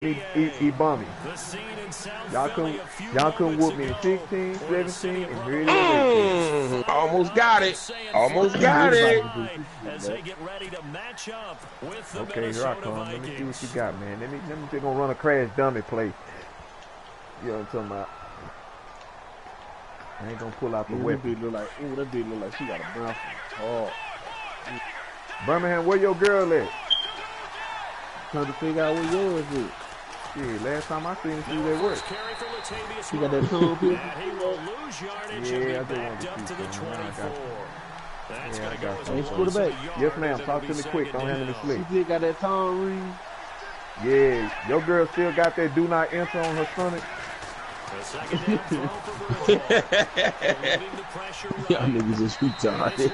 he bummy. Y'all couldn't whoop me in 16, 17, and here it is. Almost got it. Almost got it. Okay, here I come. Let me see what you got, man. Let me just gonna run a crash dummy play. You know what I'm talking about? I ain't gonna pull out the weapon. That bitch look like she got a mouth. Oh. Birmingham, where your girl at? Trying to figure out where yours is. Yeah, last time I seen her, she was at work. She got that tongue piercing. Yeah, I just wanted to see something. Yeah, I got you. Hey, quarterback. Yes, ma'am. Talk to me quick. Don't handle me slick. She still got that tongue ring. Yeah, your girl still got that do not enter on her stomach. Y'all niggas is retarded.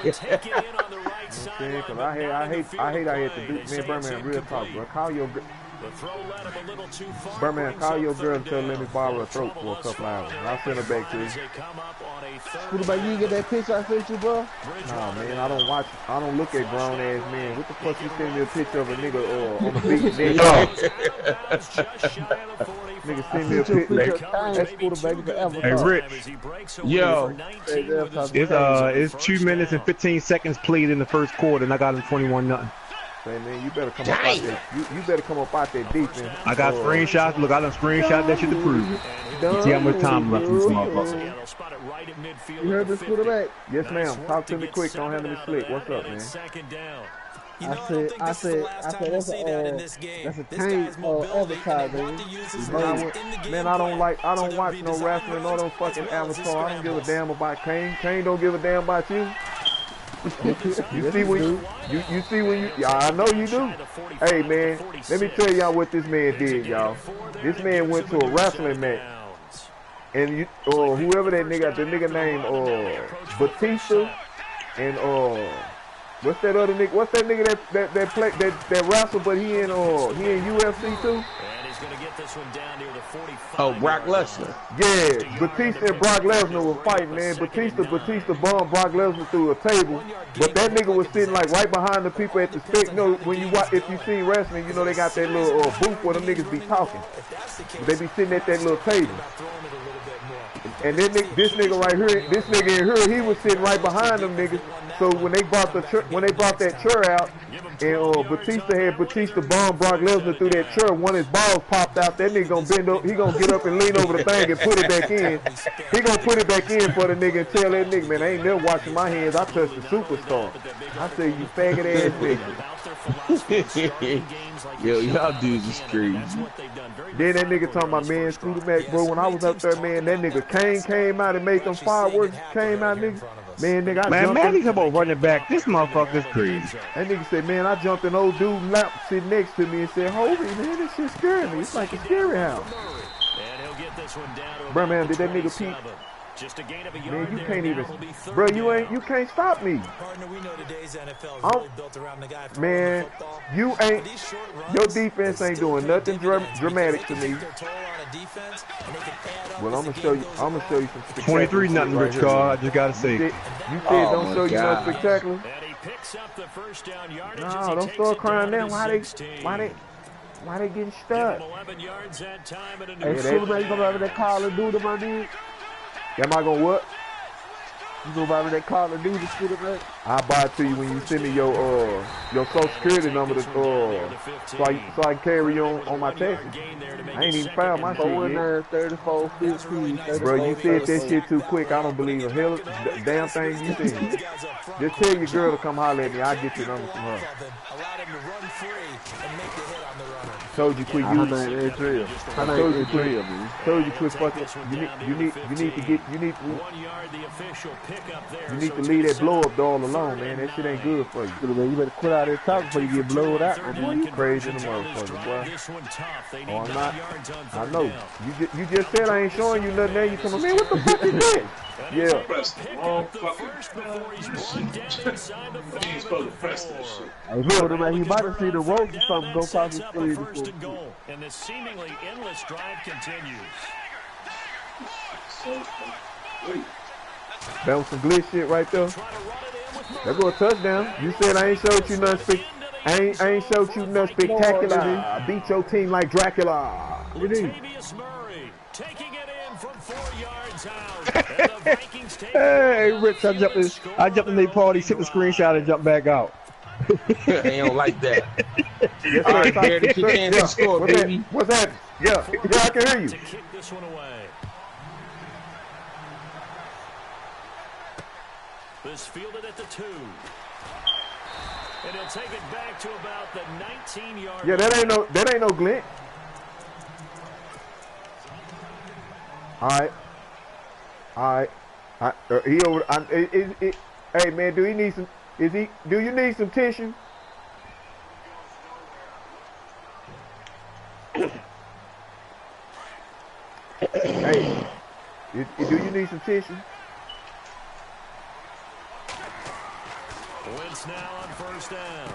Okay, cause I hate I had to do, man, Birmingham, real talk, bro. Call your girl. Birmingham, call your girl and tell her let me borrow her throat for a couple hours. And I'll send her back to you. Quarterback, you didn't get that picture I sent you, bro? Nah, man, I don't look at grown ass men. What the fuck you send me a picture of a nigga on the beach? Nigga send me a picture. That's quarterback forever. Hey, Rich. Yo. It's 2 minutes and 15 seconds played in the first quarter, and I got him 21-0. Hey, man, you better come up out there. You better come up out there defense. I got screenshots. Look, I done screenshot that shit to prove it. You see how much time left in this motherfucker. You heard this quarterback? Yes, ma'am. Talk to me quick. Don't handle me slick. What's up, man? I said that's a tank advertising. Man, I don't watch no wrestling, no them fucking avatars. I don't give a damn about Kane. Kane don't give a damn about you. You see when you yeah, I know you do. Hey man, let me tell y'all what this man did, y'all. This man went to a wrestling match, and whoever that nigga named Batista, and what's that other nigga? What's that nigga that wrestle, but he in UFC too? Oh, Brock Lesnar. Yeah, Batista and Brock Lesnar were fighting, man. Batista bombed Brock Lesnar through a table, but that nigga was sitting like right behind the people at the stage. You know, when you watch, if you see wrestling, you know they got that little booth where them niggas be talking. They be sitting at that little table. And then this nigga right here, this nigga in here, he was sitting right behind them niggas. So when they brought that chair out, and Batista bombed Brock Lesnar through that chair, one of his balls popped out. That nigga gonna bend up, he gonna get up and lean over the thing and put it back in. He gonna put it back in for the nigga and tell that nigga, man, I ain't never washing my hands. I touched the superstar. I say, you faggot ass nigga. Yo, y'all dudes is crazy. Then that nigga talking about, man, screw the match, bro. When I was up there, man, that nigga Kane came out and made them fireworks. Came out, nigga. Man, nigga, I jumped in. Come on, running back. This motherfucker's crazy. That nigga said, man, I jumped an old dude lap sitting next to me and said, holy, man, this shit scaring me. It's like a scary house. Bro, man, did that nigga peep? Man, you can't even, bro, you can't stop me. Man, you ain't, your defense ain't doing nothing dramatic to me. Well, I'm gonna show you some spectacular. 23-0, Rich Carr. I just gotta say. You said don't show you nothing spectacular. No, don't start crying now. Why they getting stuck? Hey, Superman, you gonna have that Call of Duty, my dude? Am I gonna what? You gonna buy me that Call of Duty, Superman? I'll buy it to you when you send me your social security number so I can carry you on my taxes. I ain't even filed my shit yet. 34, 15, bro, you said that shit too quick. I don't believe a hell damn thing you said. Just tell your girl to come holler at me. I'll get your number from her. Told you quit using. Told you quit fucking. You need to leave that blow up doll alone, man. That shit ain't good for you. You better quit out there talking before you get blowed out. Boy, you crazy in the motherfucker, boy. Oh, I'm not. I know. You just said I ain't showing you nothing. Now you coming, man. What the fuck is this? Yeah. Press the wrong fucking He's supposed to press that shit. Hey, look, man, he might have seen the ropes or something go past the screen. First and goal, and the seemingly endless drive continues. That was some glitch shit right there. That go a touchdown. You said I ain't showed you nothing. I ain't showed you nothing spectacular. I beat your team like Dracula. What do you need? Murray taking it in from 4 yards out. And the Vikings take Hey, Rich, I jumped in the party, took a screenshot, and jumped back out. They don't like that. Yes, All right, sir. Bear, get your chance to score, What's baby. that? What's that? Yeah, I can hear you. to kick this one away. This fielded at the 2. And he'll take it back to about the 19-yard Yeah, that ain't no glint. All right. He over. Hey man, do he need some? Do you need some tissue? Hey, do you need some tissue? Wentz now on first down.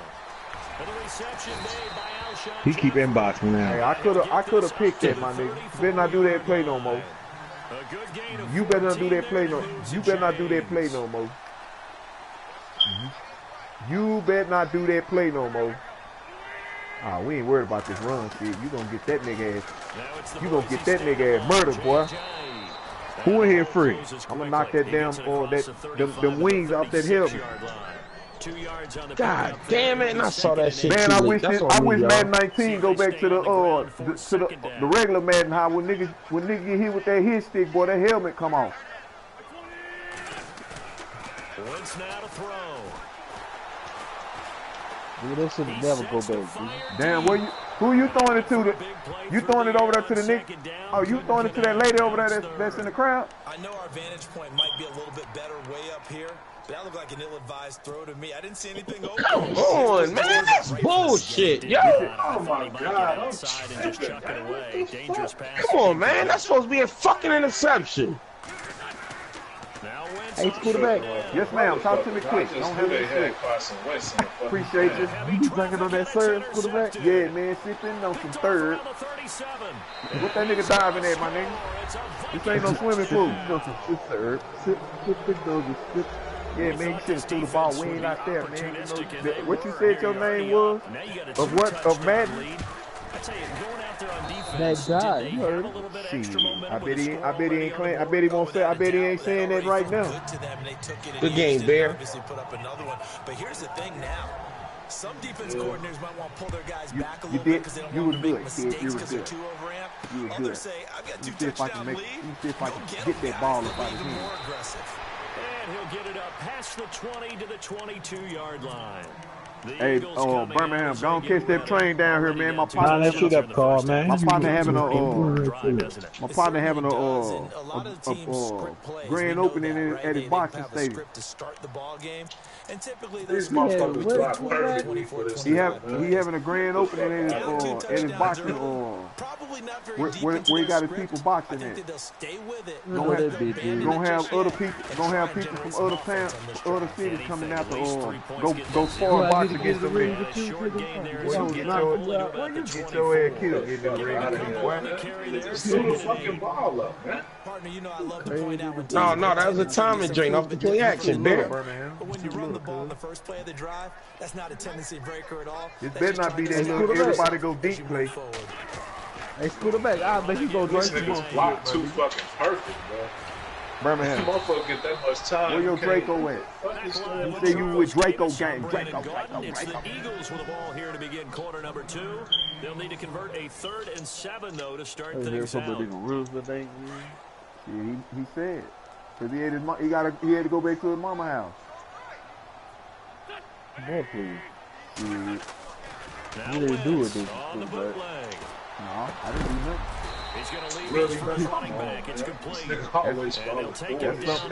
And the reception made by Alshon. He keep inboxing now. Hey, I could have picked that, my nigga. You better not do that play no more. You better not do that play no. You better not do that play no more. You better not do that play no more. Ah, we ain't worried about this run shit. You gonna get that nigga ass. You gonna get that nigga ass murdered, boy. Who in here free? I'm gonna knock that damn them wings off that helmet. 2 yards on the God damn it! And I saw that shit. Man, too I late. wish That's on me, Madden y'all. 19 go back to the regular Madden. How when niggas get hit with that hit stick, boy, that helmet come off. Wentz now to throw. Dude, that should never go back, dude. Damn, who you throwing it to? You throwing it over there to the nigga? Oh, you throwing it to that lady over there that's in the crowd? I know our vantage point might be a little bit better way up here, but that looked like an ill-advised throw to me. I didn't see anything open. Come on, man. That's bullshit, yo. Oh my God. Outside and just chuck it away. Dangerous pass. Come on, man. That's supposed to be a fucking interception. Now Wentz Hey, quarterback. Yes, ma'am. Talk to me quick. Don't have any shit. Appreciate you. You be drinking on that syrup, quarterback? Yeah, man. Sipping on some third. the 37. What that nigga diving at, my nigga? This ain't no swimming pool. Syrup. Sip, sip. Yeah, man, you should have threw the ball way out there, man. You know, what you said your name was? Of what? Of Madden? I tell you, going out there on defense, That guy, did you they heard have a it. little bit Shit, extra momentum I with bet the he ain't score? claim. I bet he won't say. I bet he ain't saying that right now. Good to them, and they took it and Good used game, it, Bear. Obviously put up another one. But here's the thing now. Some defense coordinators might want to pull their guys back a You little did. bit because they don't You want was to make good, kid. mistakes You was because they're good. too overamped. You was good. Others say, I've got Let two me see if I can touchdown make. lead. Let me see if I Go can get get them, that ball guys. up out of Even here. more aggressive. And he'll get it up past the 20 to the 22-yard line. Hey, Birmingham, go on catch that train down here, man. My partner, Nah, that shit up call, man. my partner having a My grand opening at his boxing stadium. To start the ball game, and typically These those motherfuckers what? drop perfectly for this. He having a grand opening at his boxing probably not very where he got his people I boxing think at. that they'll stay with it. You know that bitch, dude. Gonna have other people from other towns, other cities coming out to go far and box against them niggas. Short gain there. Where you get your ass killed getting in the ring, boy. Just throw the fucking ball up, man. Partner, you know I love to point out when No, that was a timing drain off the play action, Bear. But when you run the ball in the first play of the drive, that's not a tendency breaker at all. It That's better just not be trying that to little everybody go deep play. forward. Hey, quarterback, I bet you go This drink nigga's block too fucking perfect, bro. Birmingham, Motherfucker get that much time. where your Draco at? You say you with Draco gang, Draco. It's the Eagles with the ball here to begin quarter number 2. They'll need to convert a 3rd and 7, though, to start things out. Yeah, he said, cause he had to go back to his mama house. Man, please. Shit. Now You didn't do it, Wentz did you, on the quarterback? bootleg. No, I didn't do nothing. He's going to leave Really? his first running back. It's complete. Nigga always And he'll follow take forward. it That's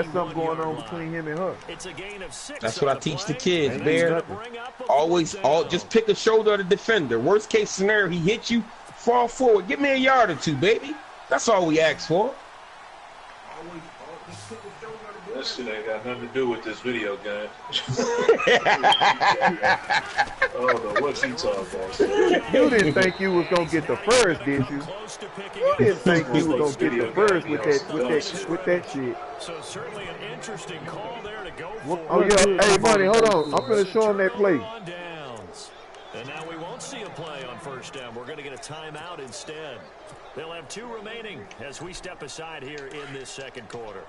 down something going on between him and her. It's a gain of 6. That's what I teach the kids, And Bear. that's gonna bring up a Always, fourth down. just pick a shoulder of the defender. Worst case scenario, he hits you, fall forward. Give me a yard or two, baby. That's all we ask for. That shit ain't got nothing to do with this video game. Oh, no, what's he talking about? You didn't think you was gonna get the first, did you? Close to picking You up. didn't think you was gonna get the first with that shit. So certainly an interesting call there to go Oh yeah, hey buddy, hold on. I'm gonna show him that play. on down. going to get a timeout instead. They'll have 2 remaining as we step aside here in this second quarter.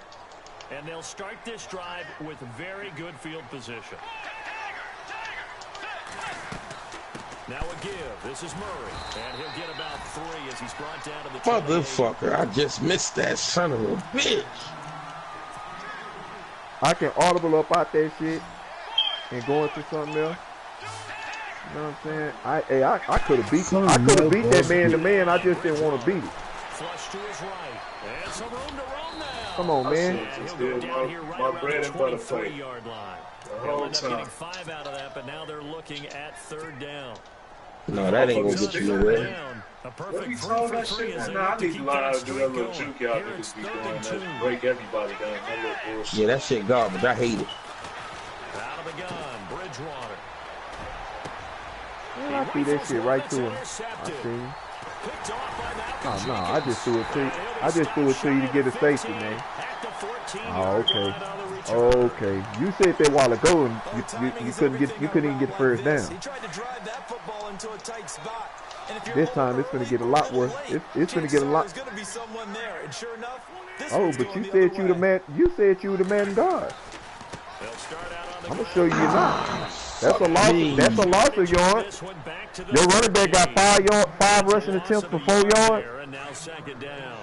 And they'll start this drive with very good field position. Now a give. This is Murray. And he'll get about 3 as he's brought down to the motherfucker, I just missed that son of a bitch. I can audible up out that shit and go into something else. You know what I'm saying? I could have beat that man to man. I just didn't want to beat it. Flush to his right. And some room to roam now. Come on, man. My bread and butter fight. Yard line. The They'll whole end up time. getting 5 out of that, but now they're looking at 3rd down. No, that ain't gonna get you nowhere. A What perfect we 3 told for that 3 shit? as they Nah, I look to need to keep learn that how to do streak that little going. juke y'all Here niggas it's be 3rd doing. and That 2. break everybody down. That little bullshit. Yeah, that shit garbage. I hate it. Out of the gun, Bridgewater. Man, I threw that shit right to him. I see. Picked off by Oh Malcolm no, I just Jenkins. threw it to you. I just threw it to you to get a safety, man. At the 14-yard Oh, okay. line on the return. Okay. You said that a while ago, and you couldn't even get the first down. He tried to drive that football into a tight spot. And if you're This time it's gonna get a lot worse. It's gonna get a lot. There's gonna be someone there, and sure enough, this Oh, one's but going you the said other you the way. man. You said you the man guard. They'll start out on the I'm gonna show you you're not. That's a loss. Me. That's a loss of yards. This one back to the Your running back got 13. 5 rushing attempts for 4 yards. And now 2nd down.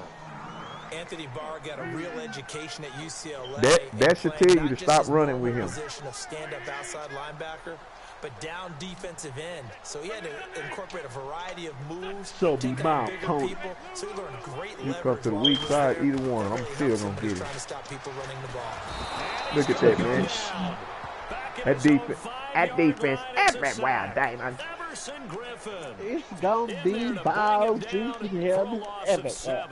Anthony Barr got a real education at UCLA. That should and tell you playing to not stop just his running with normal him. Position of stand-up outside linebacker, but down defensive end. So he had to incorporate a variety of moves, So take be on mild, bigger Tony. people. So he learned great You leverage come to the while weak he was side, there. either one. I'm Really still helps gonna somebody get it. trying to stop people running the ball. Look at that, man. That defense. That defense everywhere, Damon. Everson Griffin. It's gonna be ball juicy heaven everywhere.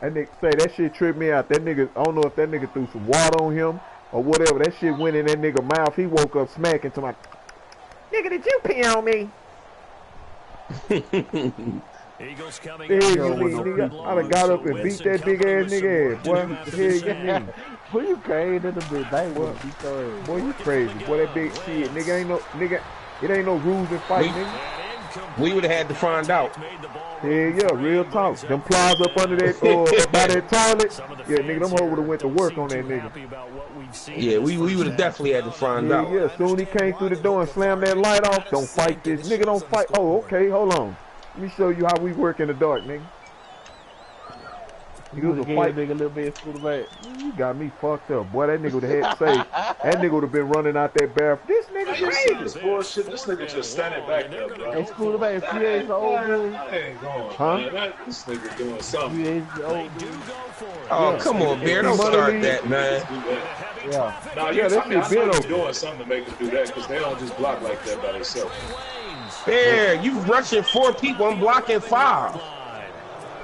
That nigga say that shit tripped me out. That nigga, I don't know if that nigga threw some water on him or whatever. That shit went in that nigga mouth. He woke up smacking to my nigga. Did you pee on me? Eagles coming The hell out you with mean, a nigga? third I done long, got so up and beat Winston that big coming ass with some nigga work ass, to boy. do The after hell this you half. mean? Who you crazy in the bit? They will be sorry. Boy, you crazy. Boy, that big shit, nigga ain't no nigga. It ain't no rules in fight, nigga. We would have had to find out. Hell yeah, real talk. Them plies up under that by that toilet. Yeah, nigga, them hoes would have went to work on that nigga. Yeah, we would have definitely had to find Yeah, out. yeah. Soon he came through the door and slammed that light off. Don't fight this, nigga. Don't fight. Oh, okay. Hold on. Let me show you how we work in the dark, nigga. You was a Give fight. nigga a little bit through the back. You got me fucked up, boy. That nigga would have had safe. That nigga would have been running out that barrel. This nigga This crazy. bullshit. This nigga just standing back there, bro. Hey, screw the back. Few days old, man. I ain't going. Huh? Man. This nigga doing Few something. days old. Oh, come on, Bear. Don't start that, man. Do that. Yeah. Nah, Yeah, that shit been I know over. you're doing something to make them do that because they don't just block like that by themselves. Bear, you rushing 4 people. I'm blocking 5.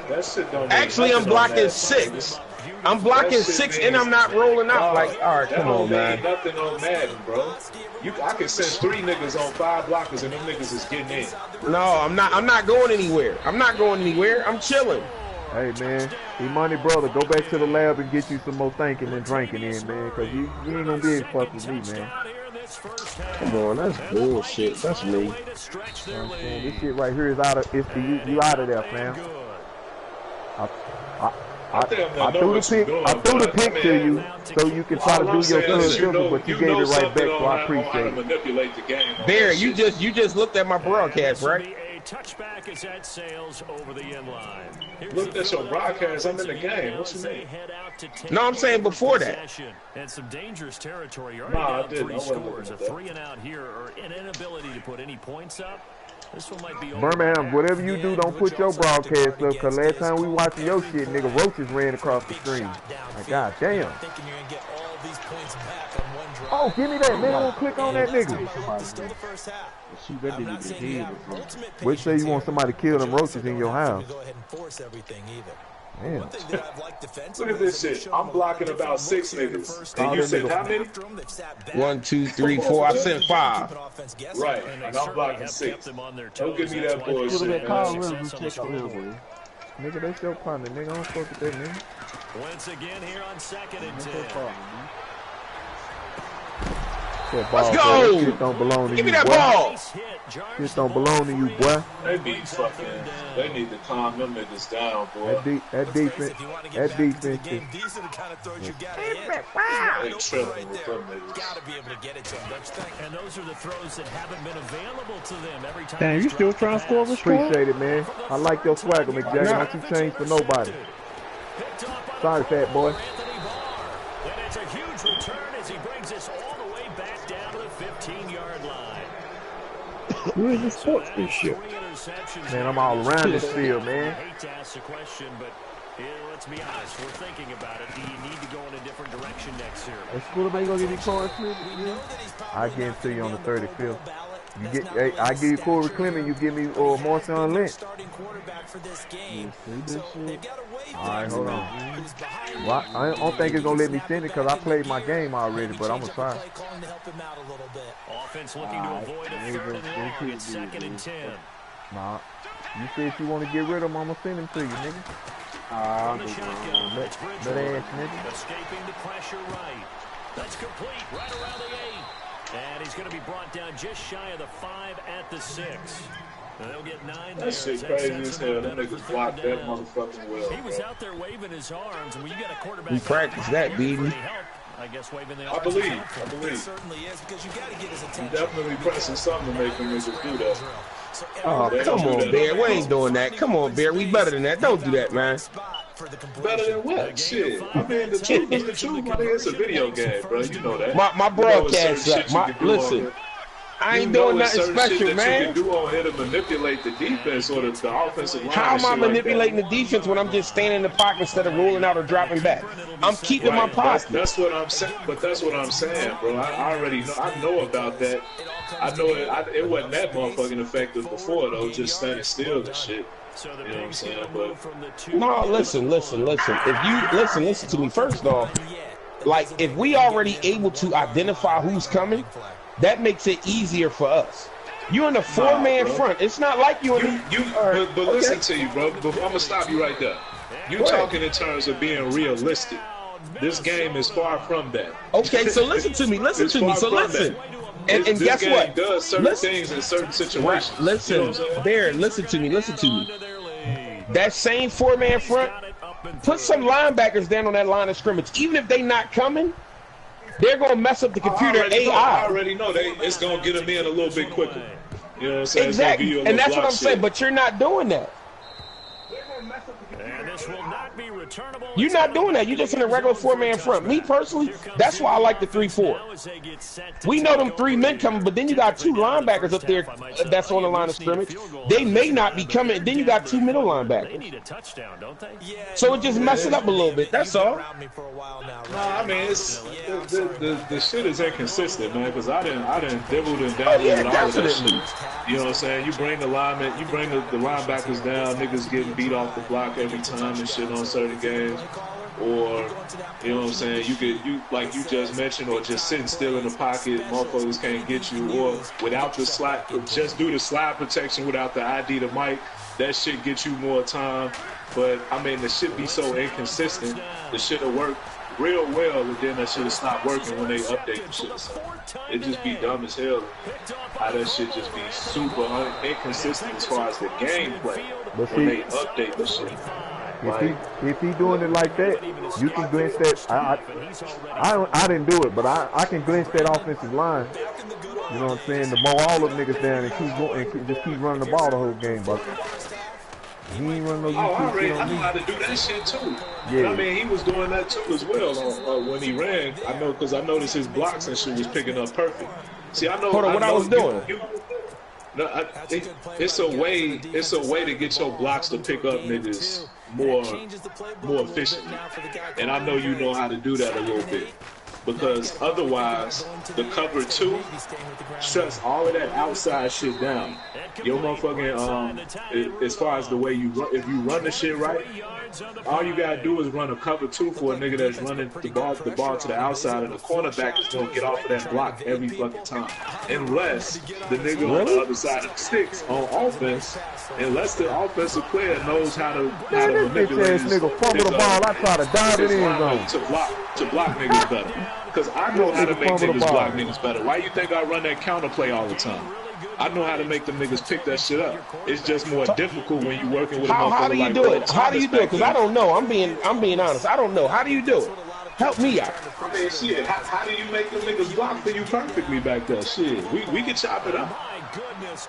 That shit don't. Actually, I'm blocking 6. I'm blocking 6 and I'm not rolling out. Like, all right, come on, man. Nothing on Madden, bro. I can send 3 niggas on 5 blockers and them niggas is getting in. No, I'm not going anywhere. I'm not going anywhere. I'm chilling. Hey, man. Imani, brother, go back to the lab and get you some more thinking and drinking in, man. Because you ain't going to be able to fuck with me, man. Come on, that's bullshit. That's me. You know what I'm saying? This shit right here is out of, you out of there, fam. I threw the pick to you so you can try to do your third dribble, but you gave it right back, so I appreciate it. Manipulate the game. Bear, you just looked at my broadcast, right? Touchback is at Sales over the end line. Look at your broadcast. I'm in the game. What you mean? No, I'm saying before that. And some dangerous territory. You're Nah, I already down didn't. 3 I wasn't scores. A looking at that. 3 and out here, or an inability to put any points up. This one might be over. Birmingham, whatever you do, don't put your broadcast up, because last time we watching your shit, nigga, roaches ran across the screen. Like, god damn. Oh, give me that, man. Don't click on that nigga. Shoot that nigga in the head. Which say you want somebody to kill them roaches in your house. Damn. Look at this shit. I'm blocking about 6 niggas. And you said how many? 1, 2, 3, 4. I sent 5. Right. And I'm blocking 6. Don't give me that bullshit, man. Nigga, that's your partner, nigga. I don't fuck with that, nigga. Once again here on 2nd and 10. Let's go. Boy. Shit don't belong to Give me you, that boy. ball. Shit don't belong to you, boy. They need to calm them niggas down, boy. That defense. That defense is. These are the kind of throws you got to hit. They tripping with them niggas. Got to be able to get it to them, don't you think? And those are the throws that haven't been available to them every time. Damn, you still trying to score a score? Appreciate it, man. I like your swagger, McJack. Don't you change for nobody. Sorry, fat boy. And it's a huge return as he brings this all the way back down to the 15-yard line. Who is this sports this shit? Man, I'm all around this field, man. I hate to ask the question, but let's be honest. We're thinking about it. Do you need to go in a different direction next year? Hey, Scooter, man, you gonna give me Corey Smith? I guarantee you on the 35th. You get, hey, I give you Corey Clement, you give me Marshawn Lynch. All right, hold on. Well, I don't think it's gonna let me send it because I played my game already, but I'm gonna try. Offense looking to avoid a third and long. It's 2nd and 10. Nah, you said you want to get rid of him, I'm gonna send him to you, nigga. On the shotgun, Let it's ass Bridgewater nigga. escaping the pressure right. That's complete right around the 8. And he's going to be brought down just shy of the 5 at the 6. They'll get 9 there. That shit crazy as hell. Them niggas blocked that motherfucking well. He was out there waving his arms, and when you got a quarterback, We practiced that, baby. I guess waving the I arms. believe. It certainly is because you got to get his You attention. definitely pressing something to make them niggas do that. Oh, come on, Bear. We ain't doing that. Come on, Bear. We better than that. Don't do that, man. Better than what? Shit. I mean, the truth is the truth. My nigga, it's a video game, bro. You know that. My broadcast up. Listen, I ain't doing nothing special, man. You can do on here to manipulate the defense or the offensive line. How am I manipulating the defense when I'm just standing in the pocket instead of rolling out or dropping back? I'm keeping my pocket. That's what I'm saying. But that's what I'm saying, bro. I already know. I know about that. I know it wasn't that motherfucking effective before though. Just standing still and shit. You know what I'm saying? But no, listen. If you listen to me first off. Like if we already able to identify who's coming, that makes it easier for us. You in the 4-man front. It's not like you in the. But listen to you, bro. I'm gonna stop you right there. You talking in terms of being realistic. This game is far from that. Okay, so listen to me. So listen. And guess what? Does certain things in certain situations. Listen, Bear, listen to me. That same 4-man front, put some linebackers down on that line of scrimmage. Even if they not coming, they're going to mess up the computer AI. I already know it's going to get them in a little bit quicker. You know what I'm saying? Exactly. And that's what I'm saying, but you're not doing that. And this will not be returnable. You're not doing that. You're just in a regular 4-man front. Me personally, that's why I like the 3-4. We know them 3 men coming, but then you got 2 linebackers up there that's on the line of scrimmage. They may not be coming. Then you got 2 middle linebackers. They need a touchdown, don't they? So it just messes it up a little bit. That's all. No, I mean it's the shit is inconsistent, man. Because I didn't dibble and dabble with all of that shit. You know what I'm saying? You bring the linemen, you bring the linebackers down. Niggas getting beat off the block every time and shit on certain games. Or, you know what I'm saying, you like you just mentioned, or just sitting still in the pocket, motherfuckers can't get you, or without the slide, just do the slide protection without the ID to Mike, that shit gets you more time. But, I mean, the shit be so inconsistent, the shit will work real well, and then that shit will stop working when they update the shit. So it just be dumb as hell how that shit just be super inconsistent as far as the gameplay when they update the shit. If he doing it like that, you can glance that. I didn't do it, but I can glance that offensive line. You know what I'm saying? To mow all them niggas down and keep going and just keep running the ball the whole game, but he ain't running no YouTube I know how to do that shit too. Yeah. I mean, he was doing that too as well when he ran. I know because I noticed his blocks and shit was picking up perfect. See, I know. Hold on, what I was doing. It's a way to get your blocks to pick up niggas more efficiently, and I know you know how to do that a little bit, because otherwise the cover 2 shuts all of that outside shit down. Your motherfucking as far as the way you run, if you run the shit right, all you gotta do is run a cover 2 for a nigga that's running the ball to the outside, and the cornerback is gonna get off of that block every fucking time, unless the nigga on the other side of the sticks on offense, unless the offensive player knows how to manipulate this nigga fumble the ball. I try to dive it in zone to block niggas better. Because I know how to make niggas block niggas better. Why you think I run that counter play all the time? I know how to make the niggas pick that shit up. It's just more difficult when you working with a motherfucker. How do you do it? How do you do it? Because I don't know. I'm being honest. I don't know. How do you do it? Help me out. I mean, shit. How do you make them niggas block for you perfectly back there? Shit, we can chop it up.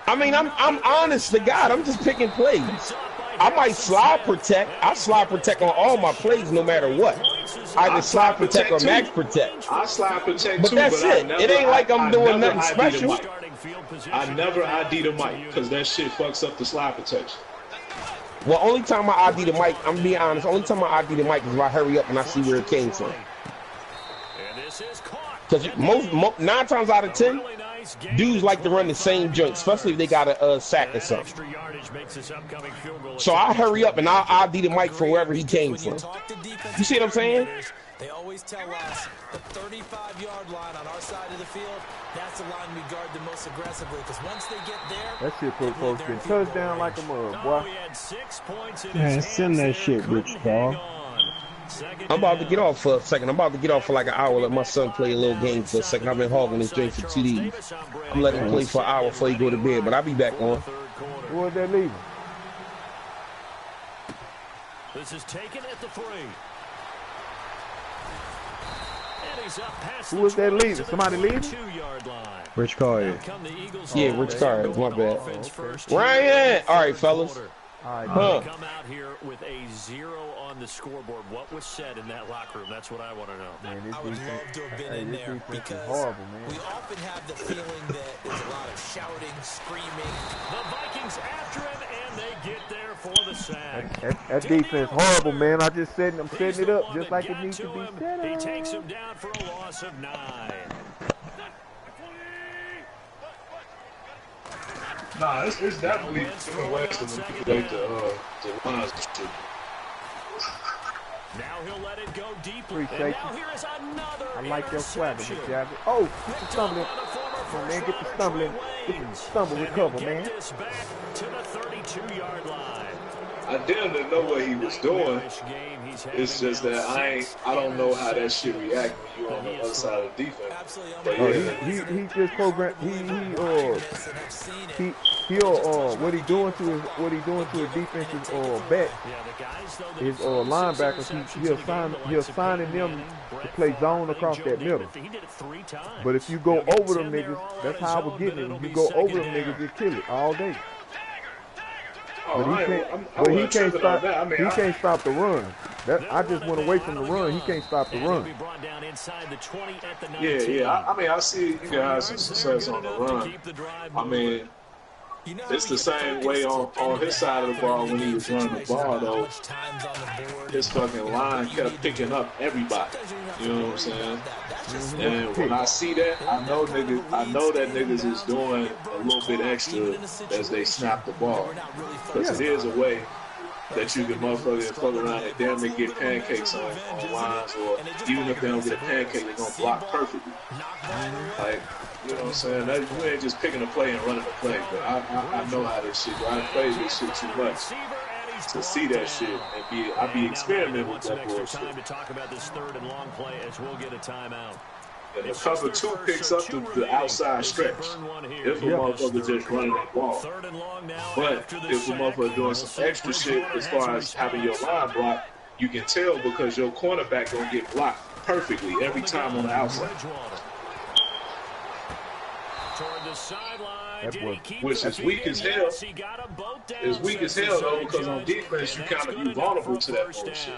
I mean, I'm honest to God. I'm just picking plays. I might slide protect. I slide protect on all my plays no matter what. I just slide protect or max protect. I slide protect but too, that's it. It ain't like I'm doing nothing special. I never ID the mic because that shit fucks up the slide protection. Well, only time I ID the mic, I'm being honest, only time I ID the mic is if I hurry up and I see where it came from. Because 9 times out of 10, dudes like to run the same joint, especially if they got a sack or something. So I hurry up and I'll ID the mic from wherever he came from. You see what I'm saying? They always tell us the 35-yard line on our side of the field, that's the line we guard the most aggressively, because once they get there... That shit put folks in touchdown like a mug, boy. Man, send that shit, Rich Dog. I'm about to get off for a second. I'm about to get off for like an hour. Let my son play a little game for a second. I've been hogging this drink for 2 days. I'm letting him play for an hour before he go to bed, but I'll be back on. Who was that leaving? This is taken at the 3. Who was that leaving? Somebody leaving? Rich Carter. Yeah, Rich Carter. My bad. Ryan! All right, fellas. Come out here with a 0 on the scoreboard. What was said in that locker room? That's what I want to know. Man, I would love to have been in there because horrible, man. we often have the feeling that there's a lot of shouting, screaming. The Vikings after him, and they get there for the sack. That defense horrible, man. I'm setting it up just like it needs to be set up. He takes him down for a loss of 9. Nah, it's definitely different ways to manipulate the lines and shit. Now he'll let it go deeper. Appreciate Now here is another I like your swagger, Mr. Jabber. Oh, get the stumbling. Come on, man, get the stumbling. Get the stumble recover, man. This back to the 32-yard line. I didn't know what he was doing. It's just that I don't know how that shit react when you're on the other side of the defense. But yeah, he just programmed. What he doing to his defensive back, his linebackers. He assigning them to play zone across that middle. But if you go over them niggas, that's how I was getting it. If you go over them niggas, you kill it all day. But he can't stop. He can't stop the run. I just went away from the run. He can't stop the run. Yeah. I mean, I see you can have some success on the run. I mean, it's the same way on his side of the ball when he was running the ball, though. His fucking line kept picking up everybody. You know what I'm saying? And when I see that, I know that niggas is doing a little bit extra as they snap the ball. Because it is a way that you can motherfucker fuck around and damn near get pancakes on lines, or even if they don't get a pancake, they're gonna block perfectly. Like, you know what I'm saying? You ain't just picking a play and running a play, but I know how this shit go. I played this shit too much to see that shit, and I be experimenting with that bullshit. Time to talk about this 3rd and long play as we'll get a timeout. And the cover 2 picks up the outside stretch if a motherfucker just running that ball. But if a motherfucker doing some extra shit as far as having your line blocked, you can tell because your cornerback gonna get blocked perfectly every time on the outside. Which is weak as hell. It's weak as hell though, because on defense you vulnerable to that bullshit.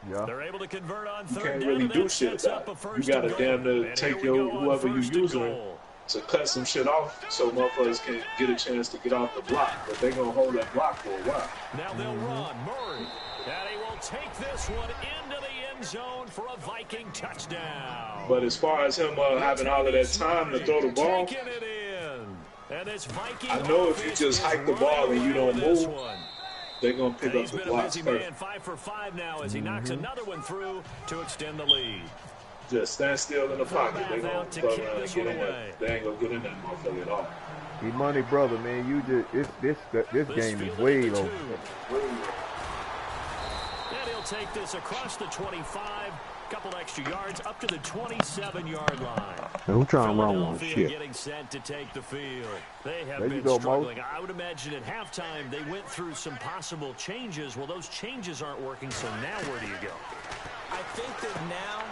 Yeah. You can't really do shit about it. You gotta damn near take whoever you using to cut some shit off so motherfuckers can get a chance to get off the block. But they gonna hold that block for a while. Now they'll run. Murray. And he will take this one into the end zone for a Viking touchdown. But as far as him having all of that time to throw the ball, I know if you just hike the ball and you don't move, they're going to pick up the blocks first. 5 for 5 now as he knocks another one through to extend the lead. Just stand still in the pocket. They're going to fuck around and get in there. They ain't going to get in that motherfucker at all. He money, brother, man. This game is way over. And he'll take this across the 25 Couple extra yards up to the 27-yard line. Who trying to run with shit? Getting set to take the field. They have There you been go, struggling. Mo. I would imagine at halftime they went through some possible changes. Well, those changes aren't working, so now where do you go? I think that now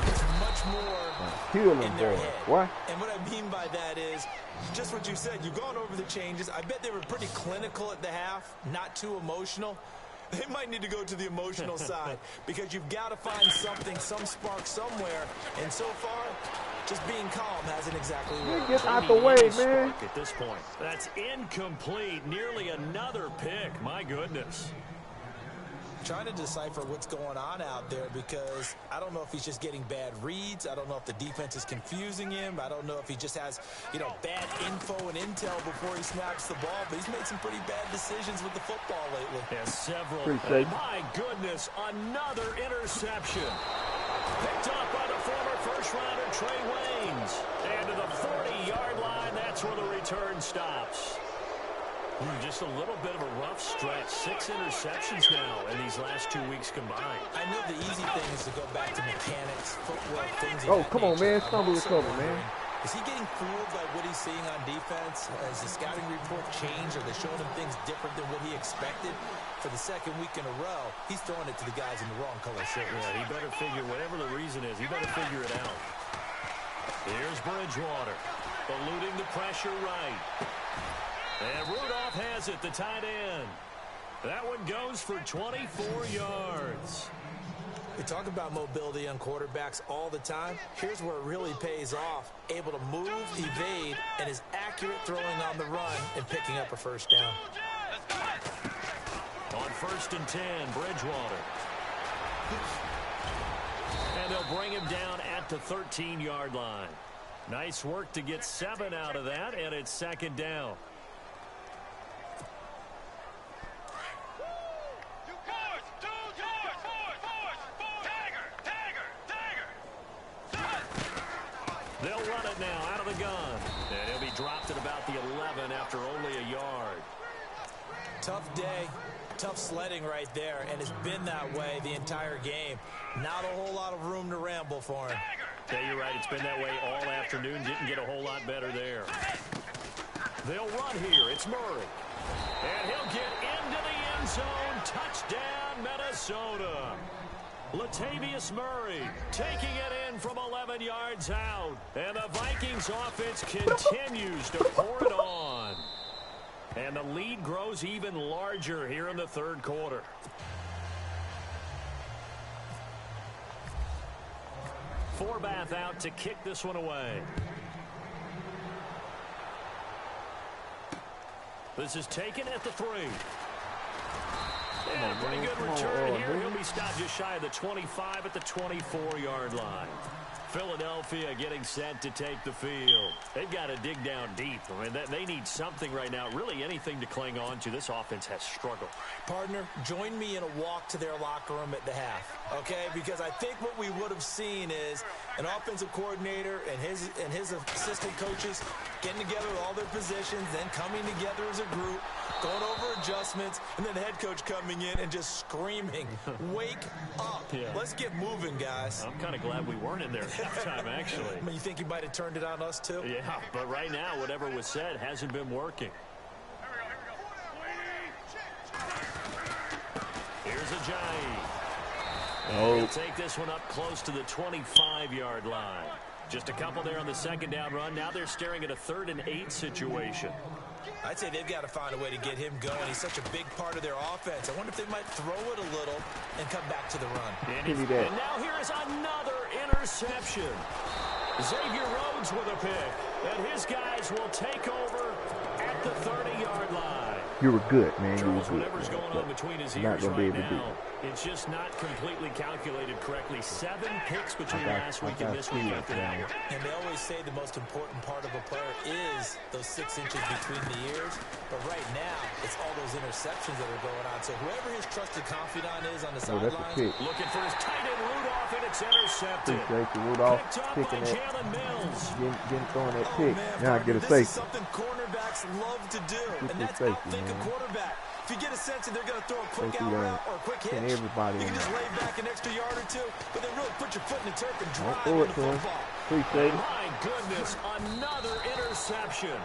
it's much more in their head. What? And what I mean by that is just what you said. You've gone over the changes. I bet they were pretty clinical at the half, not too emotional. They might need to go to the emotional side because you've got to find something, some spark somewhere. And so far, just being calm hasn't exactly worked. Get out the way, man. At this point, that's incomplete. Nearly another pick. My goodness. Trying to decipher what's going on out there because I don't know if he's just getting bad reads. I don't know if the defense is confusing him. I don't know if he just has, bad info and intel before he snaps the ball. But he's made some pretty bad decisions with the football lately. Yeah, several. Appreciate it. My goodness, another interception. Picked up by the former first-rounder Trey Waynes. And to the 40-yard line, that's where the return stops. Just a little bit of a rough stretch. 6 interceptions now in these last 2 weeks combined. I know the easy thing is to go back to mechanics, footwork, things of Oh, that come on, nature. man. Stumble recover, man. Is he getting fooled by what he's seeing on defense? Has the scouting report changed? Are they showing him things different than what he expected? For the second week in a row, he's throwing it to the guys in the wrong color shirts. Yeah, he better figure, whatever the reason is, he better figure it out. Here's Bridgewater, eluding the pressure right. And Rudolph has it, the tight end. That one goes for 24 yards. We talk about mobility on quarterbacks all the time. Here's where it really pays off. Able to move, evade, and is accurate throwing on the run and picking up a first down. On 1st and 10, Bridgewater. And they'll bring him down at the 13-yard line. Nice work to get 7 out of that, and it's 2nd down. They'll run it now out of the gun. And he'll be dropped at about the 11 after only a yard. Tough day, tough sledding right there, and it's been that way the entire game. Not a whole lot of room to ramble for him. Yeah, you're right. It's been that way all afternoon. Didn't get a whole lot better there. They'll run here. It's Murray. And he'll get into the end zone. Touchdown, Minnesota. Latavius Murray taking it in from 11 yards out. And the Vikings offense continues to pour it on. And the lead grows even larger here in the 3rd quarter. Forbath out to kick this one away. This is taken at the 3. Yeah, pretty good return here. He'll be stopped just shy of the 25 at the 24-yard line. Philadelphia getting set to take the field. They've got to dig down deep. I mean, they need something right now, really anything to cling on to. This offense has struggled. Partner, join me in a walk to their locker room at the half, okay? Because I think what we would have seen is an offensive coordinator and his assistant coaches getting together with all their positions, then coming together as a group, going over adjustments, and then the head coach coming in and just screaming, wake up. Yeah. Let's get moving, guys. I'm kind of glad we weren't in there at halftime, actually. I mean, you think he might have turned it on us, too? Yeah, but right now, whatever was said hasn't been working. Here's Ajayi. And he'll take this one up close to the 25-yard line. Just a couple there on the 2nd down run. Now they're staring at a 3rd and 8 situation. I'd say they've got to find a way to get him going. He's such a big part of their offense. I wonder if they might throw it a little and come back to the run. And now here is another interception. Xavier Rhodes with a pick. And his guys will take over at the 30-yard line. You were good, man. You were good. Whatever's going on between his ears right now, it's just not completely calculated correctly. 7 picks between last week and this week after that. And they always say the most important part of a player is those 6 inches between the ears. But right now, it's all those interceptions that are going on. So whoever his trusted confidant is on the sideline, looking for his tight end Rudolph, and it's intercepted. Rudolph picked up by Jalen Mills. Getting throwing that pick. Man, now I get a this safety. is something cornerbacks love to do. And that's safety, outthink a quarterback. If you get a sense that they're going to throw a quick out route or a quick hitch, everybody you can just lay back an extra yard or two, but then really put your foot in the turf and drive throw it into to him. football. Appreciate it. My goodness, another interception.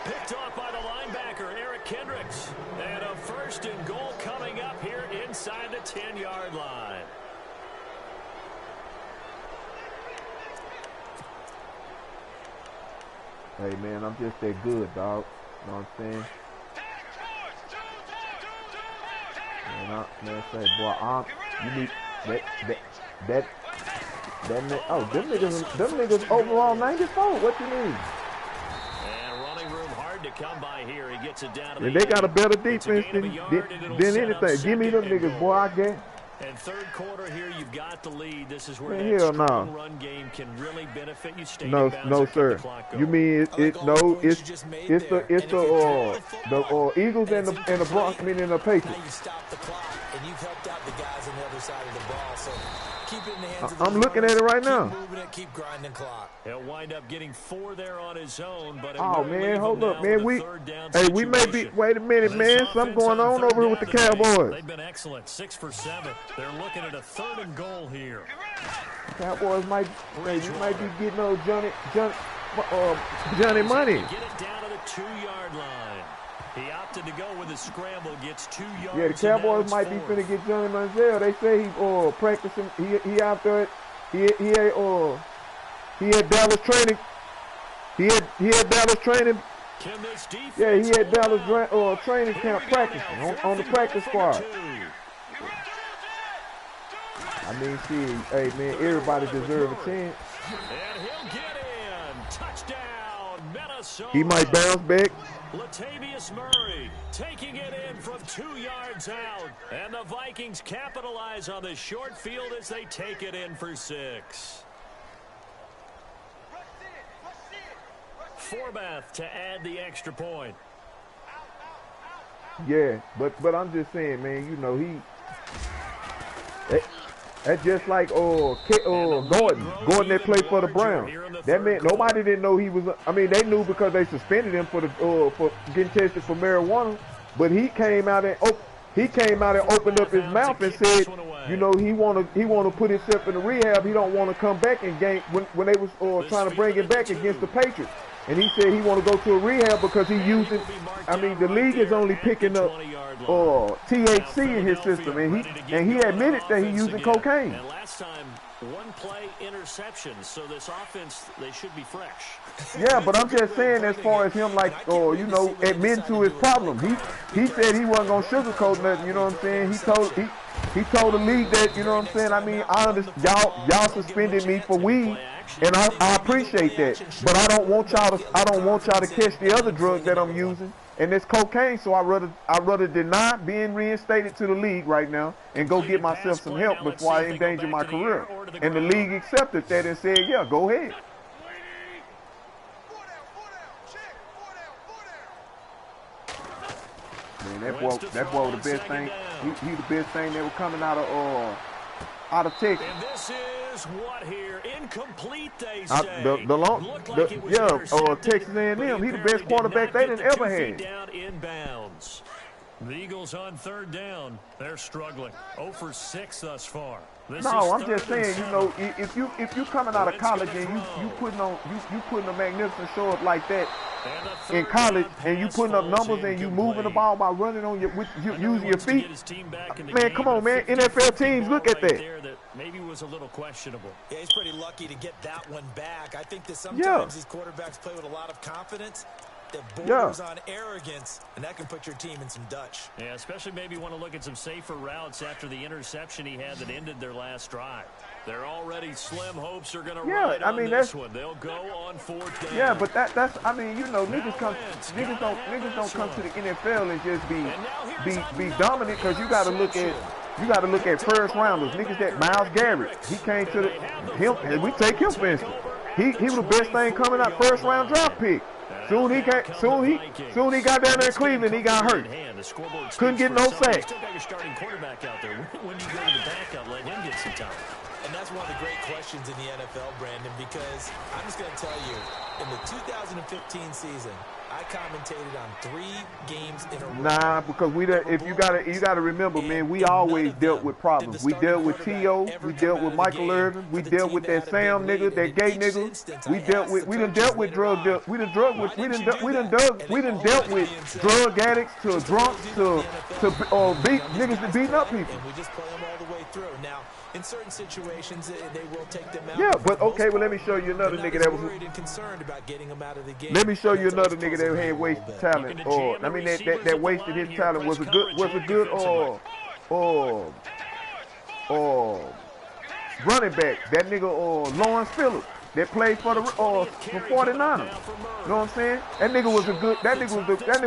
Picked off by the linebacker, Eric Kendricks. And a 1st and goal coming up here inside the 10-yard line. Hey, man, I'm just that good, dog. You know what I'm saying? Man, say, boy, you need that them niggas overall 94. What you mean? And running room hard to come by here. He gets it down to the And they got a better It's defense gain of a yard, and it'll set up anything. Give me them 2nd and niggas, goal. boy, I guess. And 3rd quarter here, you've got the lead. This is where Man, that hell strong no. run game can really benefit you. Stay No, in bounds no, or keep sir. the clock going. You mean it's the Eagles and the Bronx, meaning the Patriots. Now you stop the clock, and you've helped out the guys on the other side of the ball. So keep it in the hands of the I'm looking at it right now. Keep moving it, keep grinding clock. He'll wind up getting 4 there on his own. But Oh man, hold up, man. We may be. Wait a minute, man. Something going on over here with the Cowboys. They've been excellent, 6 for 7. They're looking at a 3rd and goal here. Cowboys might be getting old Johnny money. Get it down to the 2-yard line. He opted to go with a scramble, gets 2 yards. Yeah, the Cowboys might be finna get Johnny Manziel. They say he practicing. He out there. He had Dallas training. He had Dallas training. Yeah, he had Dallas training camp practicing on the practice squad. I mean, see, hey man, everybody deserves a chance. And he'll get in. Touchdown, Minnesota. He might bounce back. Latavius Murray taking it in from 2 yards out. And the Vikings capitalize on the short field as they take it in for 6. Forbath to add the extra point. Yeah, but I'm just saying, man, you know, that's just like Gordon that played for the Browns. That meant nobody didn't know he was. I mean, they knew because they suspended him for getting tested for marijuana. But he came out and opened up his mouth and said, you know, he want to put himself in the rehab. He don't want to come back and game when they was trying to bring him back against the Patriots. And he said he want to go to a rehab because he using. I mean, the league is only picking up THC in his system, and he admitted that he using cocaine. And last time, 1 play interception, so this offense, they should be fresh. Yeah, but I'm just saying as far as him, like, you know, admitting to his problem. He said he wasn't gonna sugarcoat nothing. You know what I'm saying? He told the league that, you know what I'm saying. I mean, I understand y'all suspended me for weed. And I appreciate that, but I don't want y'all to catch the other drug that I'm using, and it's cocaine. So I rather deny being reinstated to the league right now and go get myself some help before I endanger my career. And the league accepted that and said, yeah, go ahead. Man, that boy was the best thing. He the best thing that was coming out of Texas. And this is what here? Incomplete, they say. Texas A&M. He the best quarterback they done ever had. Down inbounds. The Eagles on 3rd down. They're struggling. 0 for 6 thus far. No, I'm just saying, you know, if you coming out of college and you putting a magnificent show up like that in college, and you putting up numbers and you moving the ball by running on using your feet. Man, come on, man. NFL teams look at that. Maybe was a little questionable. Yeah, he's pretty lucky to get that one back. I think that sometimes these quarterbacks play with a lot of confidence that borders on arrogance, and that can put your team in some Dutch. Yeah, especially maybe want to look at some safer routes after the interception he had that ended their last drive. They're already slim hopes are going to ride on this one. They'll go on 4th down. Yeah, but that's I mean, you know, niggas don't come to the NFL and just be dominant, because you got to look at first rounders. Niggas that Myles Garrett, he came to him, and we take him for instance. He was the best thing coming out, first round draft pick. Soon he got down there in Cleveland, he got hurt. Couldn't get no sack. Still got your starting quarterback out there. When do you go to the backup, let him get some time? And that's one of the great questions in the NFL, Brandon, because I'm just going to tell you, in the 2015 season, I commentated on 3 games in a row. Nah, because if you gotta remember, man, we always dealt with problems. We dealt with T.O., we dealt with Michael Irvin, we dealt with that Sam nigga, that gay nigga. We done dealt with drug dealers. We done dealt with drug addicts to drunks to niggas that beating up people. And we just play them all the way through. Now, in certain situations, they will take them out. Yeah, but okay, well let me show you another nigga that was worried and concerned about getting them out of the game. Let me show you another nigga that had wasted talent, or I mean that wasted his talent was a good running back. That nigga Lawrence Phillips that played for the 49ers. You know what I'm saying? That nigga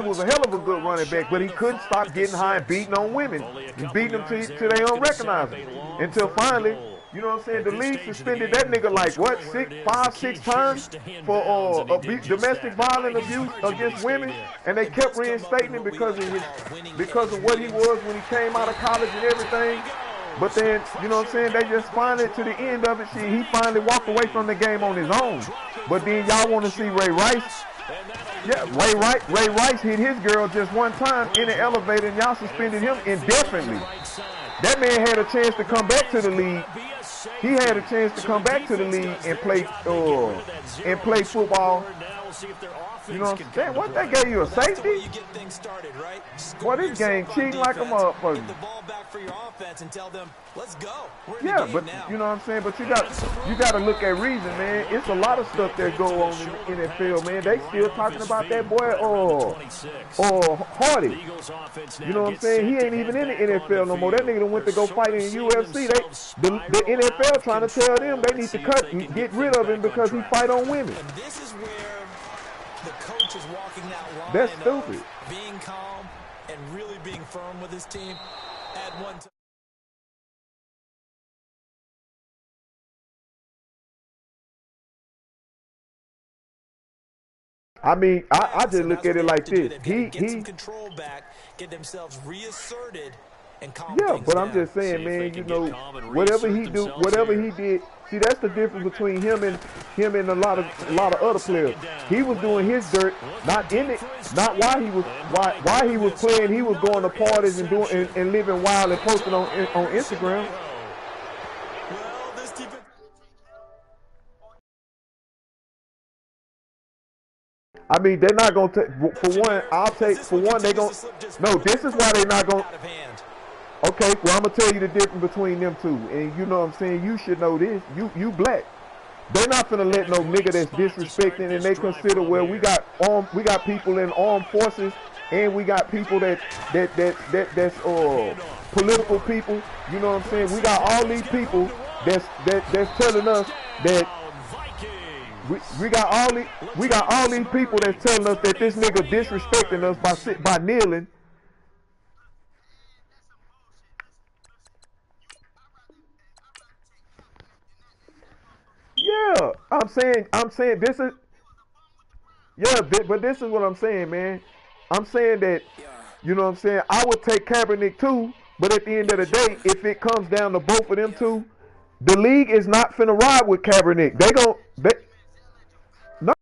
was a hell of a good running back, but he couldn't stop getting high and beating on women and beating them till they unrecognized him. Until finally, you know what I'm saying, the league suspended that nigga like what, 5-6 times for domestic violence abuse against women, and they kept reinstating him because of what he was when he came out of college and everything. But then, you know what I'm saying, they just finally, to the end of it, he finally walked away from the game on his own. But then y'all want to see Ray Rice? Yeah, Ray Rice hit his girl just one time in the elevator, and y'all suspended him indefinitely. That man had a chance to come back to the league. He had a chance to come back to the league and play football. You know what I'm saying? What, that gave you a safety? Boy, this game cheating like a motherfucker. Yeah, but you know what I'm saying? But you got to look at reason, man. It's a lot of stuff that go on in the NFL, man. They still talking about that boy or Hardy. You know what I'm saying? He ain't even in the NFL no more. That nigga done went to go fight in the UFC. The NFL trying to tell them they need to get rid of him because he fight on women. And this is where the coach is walking that line. That's stupid. Being calm and really being firm with his team at one time. I mean, I just look at it like this. He some control back, get themselves reasserted, and calm yeah, things but I'm down. just saying, man. You know, whatever he did. See, that's the difference between him and a lot of other players. He was doing his dirt, not while he was playing. He was going to parties and doing and living wild and posting on Instagram. I mean, they're not going to take, for one, they're going to, no, this is why they're not going to. Okay, well, I'm going to tell you the difference between them two. And you know what I'm saying? You should know this. You black. They're not going to let no nigga that's disrespecting, and they consider, well, we got people in armed forces, and we got people that's political people. You know what I'm saying? We got all these people that's telling us that we got all these people that's telling us that this nigga disrespecting us by kneeling. Yeah, I'm saying this is, yeah, but this is what I'm saying, man. I'm saying that, you know what I'm saying, I would take Kaepernick too, but at the end of the day, if it comes down to both of them two, the league is not finna ride with Kaepernick.